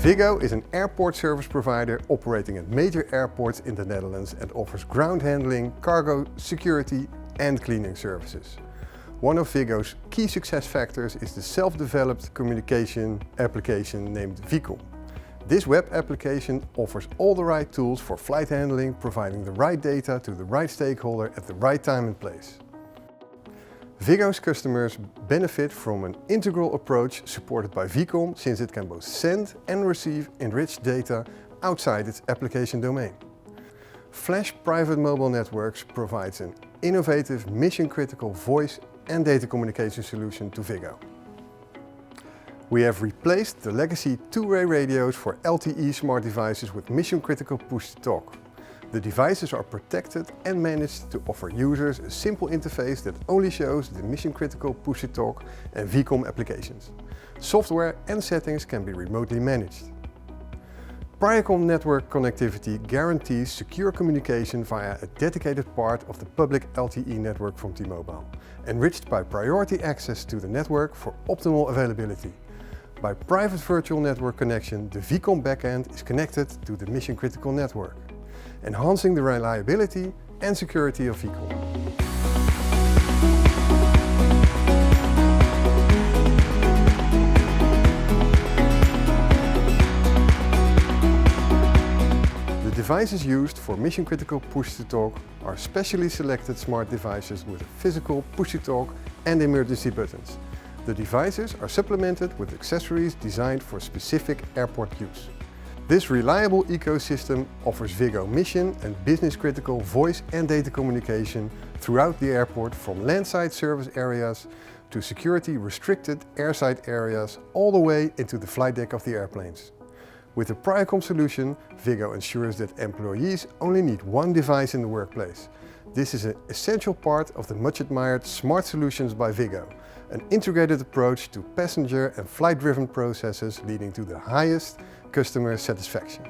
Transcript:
Viggo is an airport service provider operating at major airports in the Netherlands and offers ground handling, cargo, security and cleaning services. One of Viggo's key success factors is the self-developed communication application named Viggo. This web application offers all the right tools for flight handling, providing the right data to the right stakeholder at the right time and place. Viggo's customers benefit from an integral approach supported by Viggo, since it can both send and receive enriched data outside its application domain. Flash Private Mobile Networks provides an innovative mission-critical voice and data communication solution to Viggo. We have replaced the legacy two-way radios for LTE smart devices with mission-critical push-to-talk. The devices are protected and managed to offer users a simple interface that only shows the mission-critical push-to-talk and VCOM applications. Software and settings can be remotely managed. Priacom network connectivity guarantees secure communication via a dedicated part of the public LTE network from T-Mobile, enriched by priority access to the network for optimal availability. By private virtual network connection, the VCOM backend is connected to the mission-critical network, enhancing the reliability and security of VCOM. The devices used for mission-critical push-to-talk are specially selected smart devices with physical push-to-talk and emergency buttons. The devices are supplemented with accessories designed for specific airport use. This reliable ecosystem offers Viggo mission and business-critical voice and data communication throughout the airport, from landside service areas to security-restricted airside areas, all the way into the flight deck of the airplanes. With the Priacom solution, Viggo ensures that employees only need one device in the workplace. This is an essential part of the much-admired Smart Solutions by Viggo, an integrated approach to passenger and flight-driven processes leading to the highest customer satisfaction.